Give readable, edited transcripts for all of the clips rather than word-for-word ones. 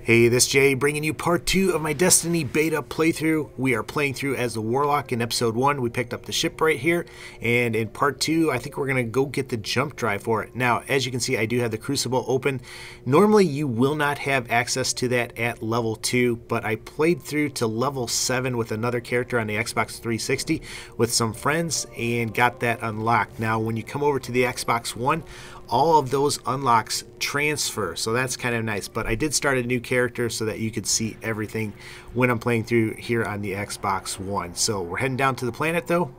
Hey, this is Jay bringing you part 2 of my Destiny Beta playthrough. We are playing through as the Warlock in episode 1. We picked up the ship right here, and in part 2 I think we're going to go get the jump drive for it. Now, as you can see, I do have the Crucible open. Normally you will not have access to that at level 2, but I played through to level 7 with another character on the Xbox 360 with some friends and got that unlocked. Now, when you come over to the Xbox One, all of those unlocks transfer, so that's kind of nice. But I did start a new character so that you could see everything when I'm playing through here on the Xbox One. So we're heading down to the planet though.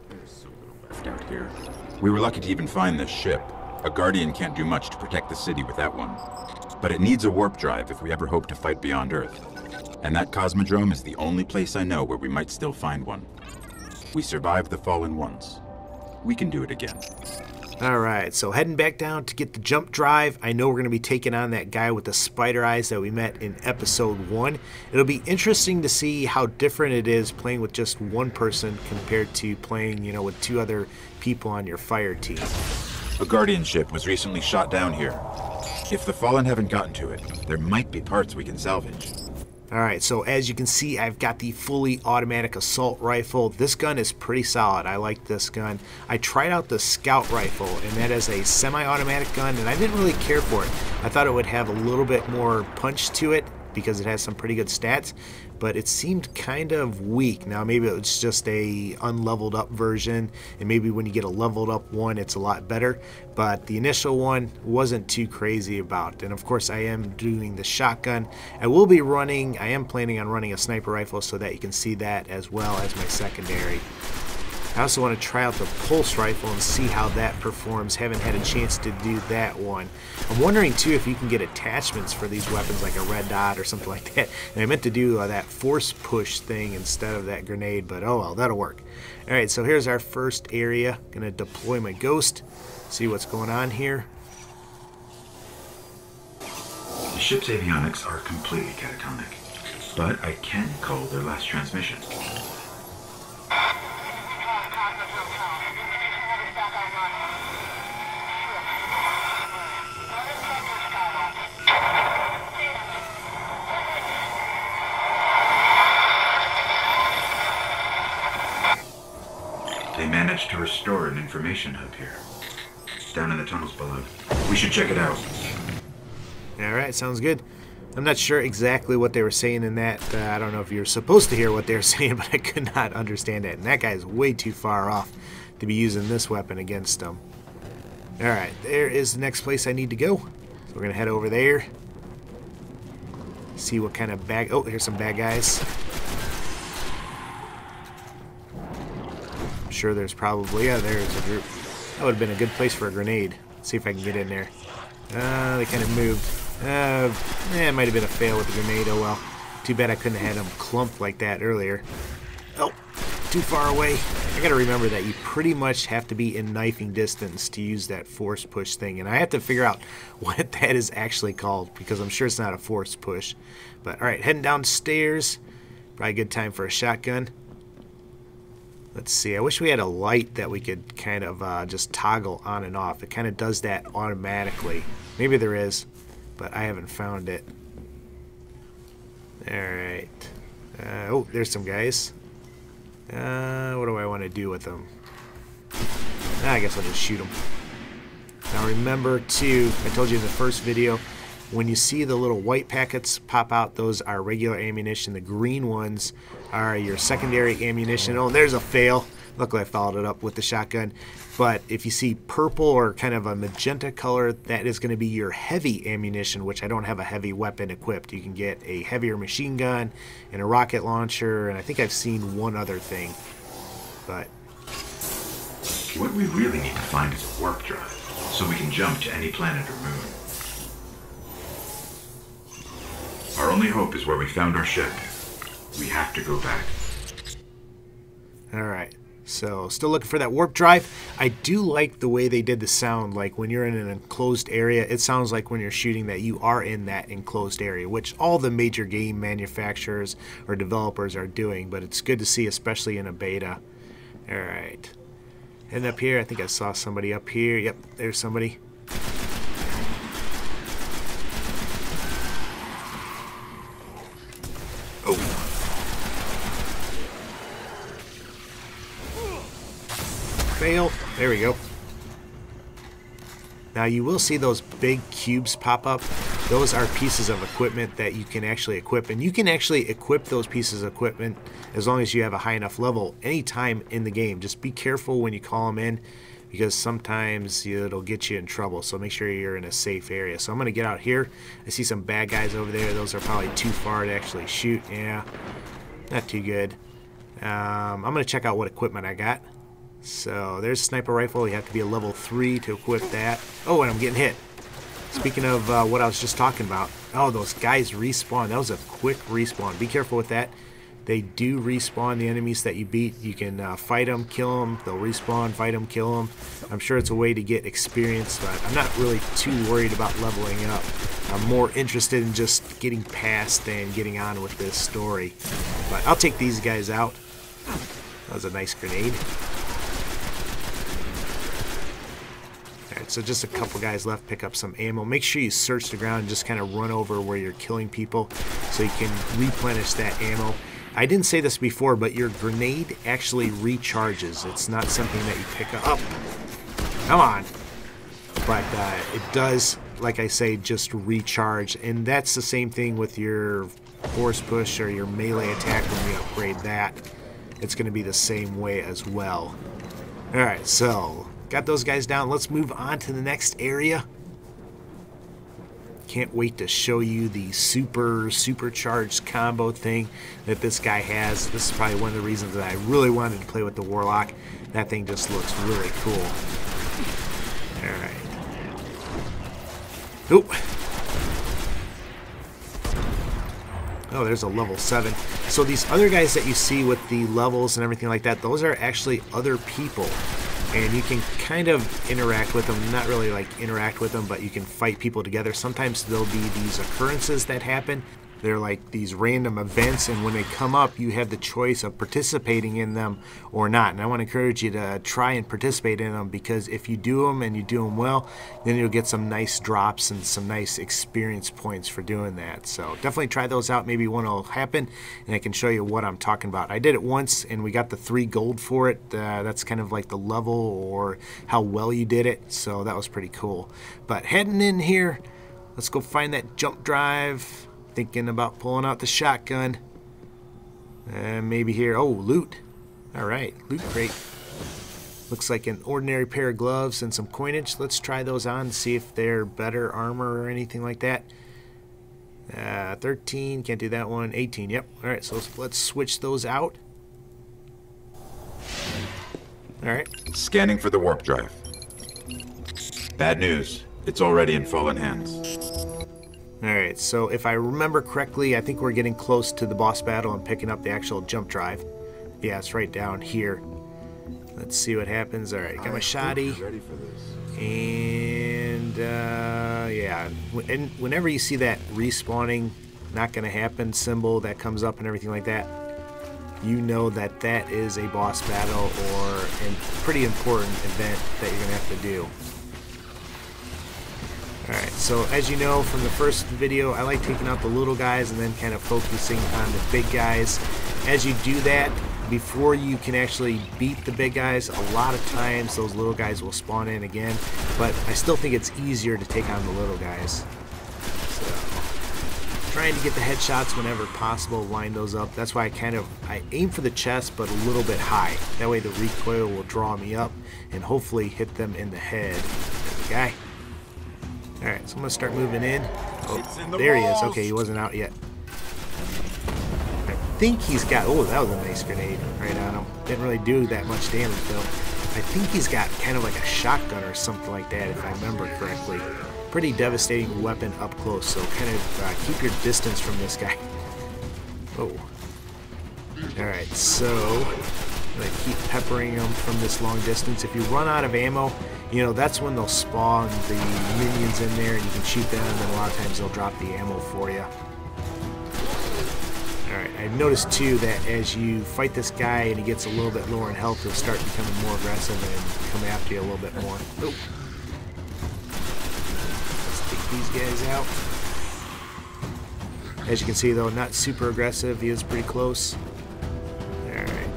There's so little left out here. We were lucky to even find this ship. A Guardian can't do much to protect the city with that one. But it needs a warp drive if we ever hope to fight beyond Earth. And that cosmodrome is the only place I know where we might still find one. We survived the Fallen once. We can do it again. Alright, so heading back down to get the jump drive. I know we're going to be taking on that guy with the spider eyes that we met in episode 1. It'll be interesting to see how different it is playing with just one person compared to playing, with 2 other people on your fire team. A Guardian ship was recently shot down here. If the Fallen haven't gotten to it, there might be parts we can salvage. Alright, so as you can see, I've got the fully automatic assault rifle. This gun is pretty solid. I like this gun. I tried out the scout rifle, and that is a semi-automatic gun, and I didn't really care for it. I thought it would have a little bit more punch to it because it has some pretty good stats, but it seemed kind of weak. Now, maybe it was just a unleveled up version, and maybe when you get a leveled up one, it's a lot better, but the initial one wasn't too crazy about. And of course, I am doing the shotgun. I am planning on running a sniper rifle so that you can see that as well as my secondary. I also want to try out the pulse rifle and see how that performs. Haven't had a chance to do that one. I'm wondering too if you can get attachments for these weapons, like a red dot or something like that. And I meant to do that force push thing instead of that grenade, but oh well, that'll work. Alright, so here's our first area. Gonna deploy my ghost, see what's going on here. The ship's avionics are completely catatonic, but I can call their last transmission. They managed to restore an information hub here, down in the tunnels below. We should check it out. Alright, sounds good. I'm not sure exactly what they were saying in that. I don't know if you're supposed to hear what they were saying, but I could not understand it. And that guy's way too far off to be using this weapon against him. Alright, there is the next place I need to go. So we're going to head over there. See what kind of bad... Oh, here's some bad guys. I'm sure there's probably... Yeah, there's a group. That would have been a good place for a grenade. Let's see if I can get in there. They kind of moved. It might have been a fail with the grenade. Oh well. Too bad I couldn't have had them clumped like that earlier. Oh, too far away. I gotta remember that you pretty much have to be in knifing distance to use that force push thing, and I have to figure out what that is actually called because I'm sure it's not a force push. But alright, heading downstairs. Probably a good time for a shotgun. Let's see, I wish we had a light that we could kind of just toggle on and off. It kind of does that automatically. Maybe there is, but I haven't found it. Alright. Oh, there's some guys. What do I want to do with them? I guess I'll just shoot them. Now remember too, I told you in the first video, when you see the little white packets pop out, those are regular ammunition. The green ones are your secondary ammunition. Oh, there's a fail. Luckily I followed it up with the shotgun. But if you see purple or kind of a magenta color, that is going to be your heavy ammunition, which I don't have a heavy weapon equipped. You can get a heavier machine gun and a rocket launcher, and I think I've seen one other thing. But what we really need to find is a warp drive, so we can jump to any planet or moon. Our only hope is where we found our ship. We have to go back. Alright, so still looking for that warp drive. I do like the way they did the sound. Like when you're in an enclosed area, it sounds like when you're shooting that you are in that enclosed area, which all the major game manufacturers or developers are doing, but it's good to see, especially in a beta. Alright, heading up here. I think I saw somebody up here. Yep, there's somebody. Fail. There we go. Now you will see those big cubes pop up. Those are pieces of equipment that you can actually equip. And you can actually equip those pieces of equipment as long as you have a high enough level anytime in the game. Just be careful when you call them in, because sometimes it'll get you in trouble. So make sure you're in a safe area. So I'm going to get out here. I see some bad guys over there. Those are probably too far to actually shoot. Yeah, not too good. I'm going to check out what equipment I got. So there's a sniper rifle. You have to be a level 3 to equip that. Oh, and I'm getting hit. Speaking of what I was just talking about. Oh, those guys respawn. That was a quick respawn. Be careful with that. They do respawn the enemies that you beat. You can fight them, kill them. They'll respawn, fight them, kill them. I'm sure it's a way to get experience, but I'm not really too worried about leveling up. I'm more interested in just getting past and getting on with this story. But I'll take these guys out. That was a nice grenade. Alright, so just a couple guys left. Pick up some ammo. Make sure you search the ground and just kind of run over where you're killing people so you can replenish that ammo. I didn't say this before, but your grenade actually recharges. It's not something that you pick up. Come on. But it does, like I say, just recharge. And that's the same thing with your force push or your melee attack when you upgrade that. It's going to be the same way as well. Alright, so got those guys down. Let's move on to the next area. Can't wait to show you the supercharged combo thing that this guy has. This is probably one of the reasons that I really wanted to play with the Warlock. That thing just looks really cool. Alright. Oop. Oh, there's a level 7. So these other guys that you see with the levels and everything like that, those are actually other people. And you can kind of interact with them, not really like interact with them, but you can fight people together. Sometimes there'll be these occurrences that happen. They're like these random events, and when they come up, you have the choice of participating in them or not. And I want to encourage you to try and participate in them, because if you do them and you do them well, then you'll get some nice drops and some nice experience points for doing that. So definitely try those out. Maybe one will happen, and I can show you what I'm talking about. I did it once, and we got the 3 gold for it. That's kind of like the level or how well you did it. So that was pretty cool. But heading in here, let's go find that jump drive. Thinking about pulling out the shotgun. Maybe here. Oh, loot. Alright, loot crate. Looks like an ordinary pair of gloves and some coinage. Let's try those on, see if they're better armor or anything like that. 13, can't do that one. 18, yep. Alright, so let's switch those out. Alright. Scanning for the warp drive. Bad news. It's already in fallen hands. Alright, so if I remember correctly, I think we're getting close to the boss battle and picking up the actual jump drive. Yeah, it's right down here. Let's see what happens. Alright, got my shotty. And, yeah. And whenever you see that respawning, not going to happen symbol that comes up and everything like that, you know that that is a boss battle or a pretty important event that you're going to have to do. Alright, so as you know from the first video, I like taking out the little guys and then kind of focusing on the big guys. As you do that, before you can actually beat the big guys, a lot of times those little guys will spawn in again, but I still think it's easier to take on the little guys. So, trying to get the headshots whenever possible, line those up. That's why I aim for the chest, but a little bit high. That way the recoil will draw me up and hopefully hit them in the head. There's the guy. Alright, so I'm going to start moving in. Oh, there he is. Okay, he wasn't out yet. I think he's got... Oh, that was a nice grenade right on him. Didn't really do that much damage, though. I think he's got kind of like a shotgun or something like that, if I remember correctly. Pretty devastating weapon up close, so kind of keep your distance from this guy. Oh. Alright, so... I'm going to keep peppering them from this long distance. If you run out of ammo, you know, that's when they'll spawn the minions in there and you can shoot them, and a lot of times they'll drop the ammo for you. Alright, I've noticed too that as you fight this guy and he gets a little bit lower in health, he'll start becoming more aggressive and come after you a little bit more. Oh. Let's take these guys out. As you can see though, not super aggressive, he is pretty close. Alright.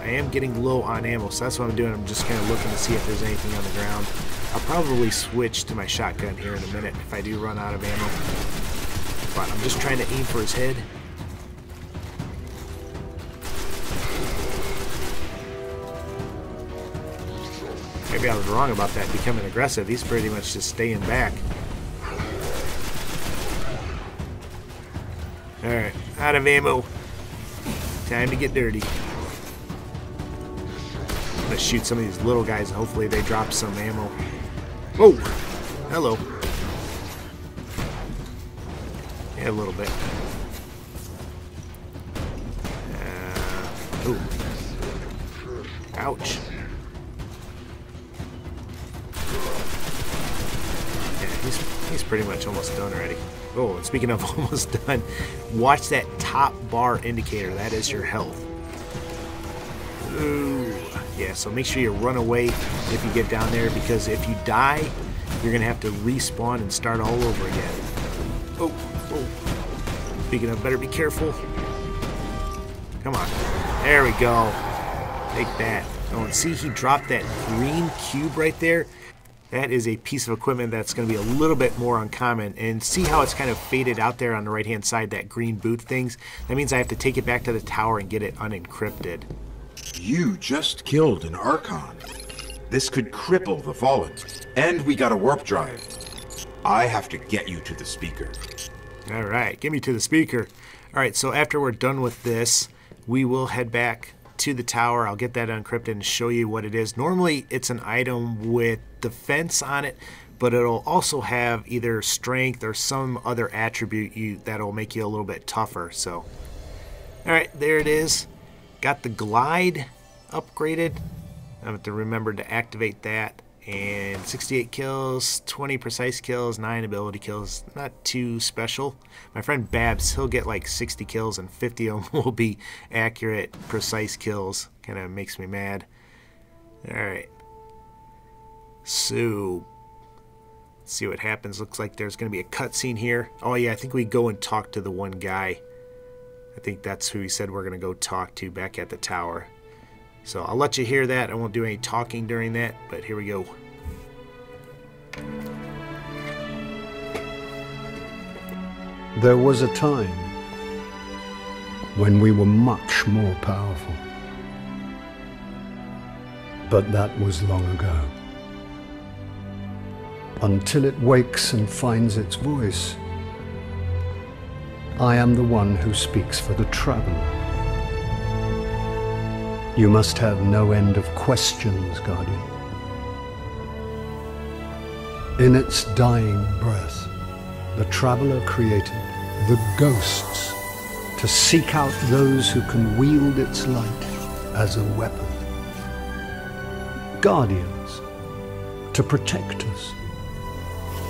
I am getting low on ammo, so that's what I'm doing. I'm just kind of looking to see if there's anything on the ground. I'll probably switch to my shotgun here in a minute if I do run out of ammo. But I'm just trying to aim for his head. Maybe I was wrong about that becoming aggressive. He's pretty much just staying back. Alright, out of ammo. Time to get dirty. I'm gonna shoot some of these little guys and hopefully they drop some ammo. Whoa! Hello. Yeah, a little bit. Ooh. Ouch. He's pretty much almost done already. Oh, and speaking of almost done, watch that top bar indicator. That is your health. Ooh. Yeah, so make sure you run away if you get down there, because if you die, you're going to have to respawn and start all over again. Oh, oh. Speaking of, better be careful. Come on. There we go. Take that. Oh, and see, he dropped that green cube right there. That is a piece of equipment that's going to be a little bit more uncommon. And see how it's kind of faded out there on the right-hand side, that green boot things? That means I have to take it back to the tower and get it unencrypted. You just killed an Archon. This could cripple the Fallen. And we got a warp drive. I have to get you to the speaker. All right, get me to the speaker. All right, so after we're done with this, we will head back to the tower. I'll get that unencrypted and show you what it is. Normally, it's an item with defense on it, but it'll also have either strength or some other attribute that'll make you a little bit tougher. So, all right, there it is. Got the glide upgraded. I have to remember to activate that. And 68 kills, 20 precise kills, 9 ability kills. Not too special. My friend Babs, he'll get like 60 kills and 50 of them will be accurate, precise kills. Kind of makes me mad. Alright. So, let's see what happens. Looks like there's going to be a cutscene here. Oh yeah, I think we go and talk to the one guy. I think that's who he said we're going to go talk to back at the tower. So I'll let you hear that. I won't do any talking during that, but here we go. There was a time when we were much more powerful. But that was long ago. Until it wakes and finds its voice, I am the one who speaks for the traveler. You must have no end of questions, Guardian. In its dying breath, the Traveler created the ghosts to seek out those who can wield its light as a weapon. Guardians to protect us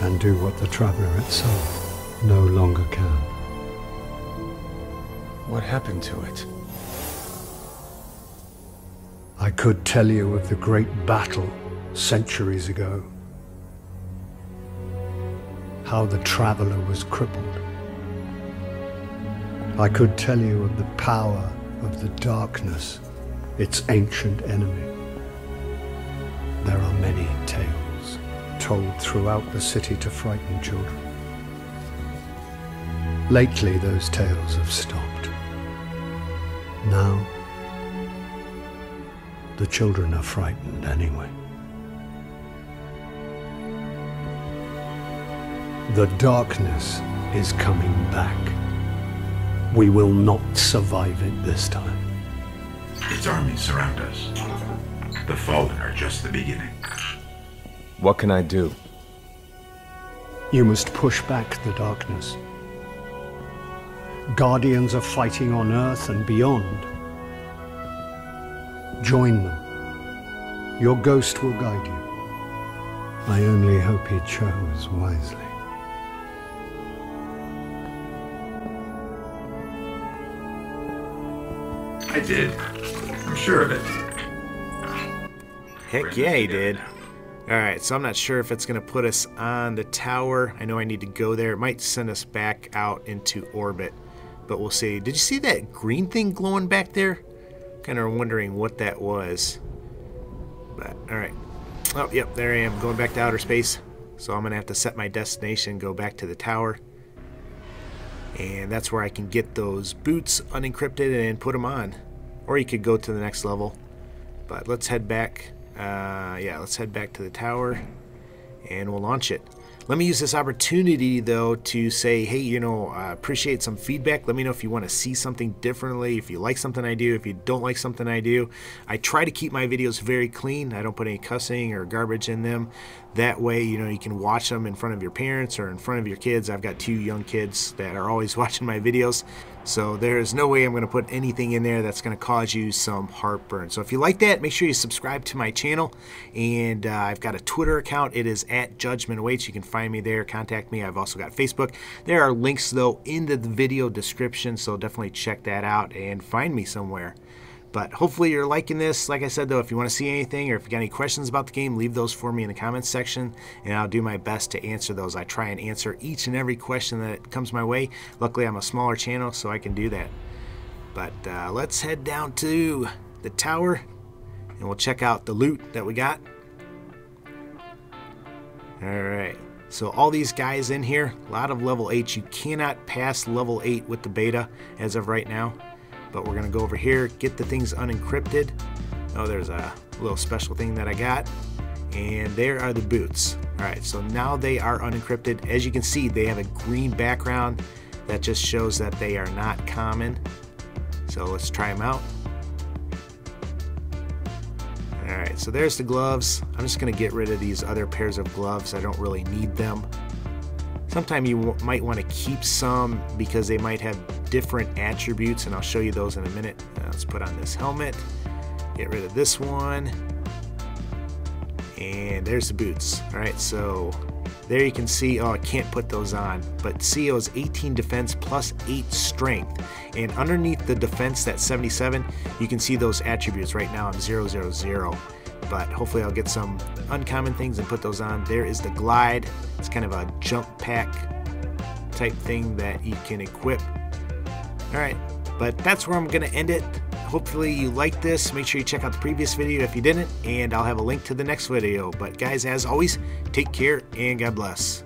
and do what the Traveler itself no longer can. What happened to it? I could tell you of the great battle centuries ago. How the Traveler was crippled. I could tell you of the power of the darkness, its ancient enemy. There are many tales told throughout the city to frighten children. Lately, those tales have stopped. Now, the children are frightened anyway. The darkness is coming back. We will not survive it this time. Its armies surround us. The Fallen are just the beginning. What can I do? You must push back the darkness. Guardians are fighting on Earth and beyond. Join them. Your ghost will guide you. I only hope he chose wisely. I did. I'm sure of it. Heck yeah, he did. Alright, so I'm not sure if it's going to put us on the tower. I know I need to go there. It might send us back out into orbit, but we'll see. Did you see that green thing glowing back there? Kind Kind of wondering what that was. But, alright. Oh, yep, there I am, going back to outer space. So I'm going to have to set my destination, go back to the tower. And that's where I can get those boots unencrypted and put them on. Or you could go to the next level. But let's head back. Let's head back to the tower. And we'll launch it. Let me use this opportunity, though, to say, hey, you know, I appreciate some feedback. Let me know if you want to see something differently, if you like something I do, if you don't like something I do. I try to keep my videos very clean. I don't put any cussing or garbage in them. That way, you know, you can watch them in front of your parents or in front of your kids. I've got 2 young kids that are always watching my videos. So there's no way I'm going to put anything in there that's going to cause you some heartburn. So if you like that, make sure you subscribe to my channel. And I've got a Twitter account. It is @JudgmentAwaits. You can find me there, contact me. I've also got Facebook. There are links, though, in the video description. So definitely check that out and find me somewhere. But hopefully you're liking this. Like I said, though, if you want to see anything or if you got any questions about the game, leave those for me in the comments section, and I'll do my best to answer those. I try and answer each and every question that comes my way. Luckily, I'm a smaller channel, so I can do that. But let's head down to the tower, and we'll check out the loot that we got. Alright, so all these guys in here, a lot of level 8. You cannot pass level 8 with the beta as of right now. But we're going to go over here, get the things unencrypted. Oh, there's a little special thing that I got. And there are the boots. Alright, so now they are unencrypted. As you can see, they have a green background. That just shows that they are not common. So let's try them out. Alright, so there's the gloves. I'm just going to get rid of these other pairs of gloves. I don't really need them. Sometimes you might want to keep some because they might have different attributes, and I'll show you those in a minute. Let's put on this helmet, get rid of this one, and there's the boots. Alright, so there you can see, oh, I can't put those on, but CO is 18 defense plus 8 strength, and underneath the defense, that's 77, you can see those attributes. Right now I'm 000, but hopefully I'll get some uncommon things and put those on. There is the glide. It's kind of a jump pack type thing that you can equip. Alright, but that's where I'm going to end it. Hopefully you liked this. Make sure you check out the previous video if you didn't, and I'll have a link to the next video. But guys, as always, take care and God bless.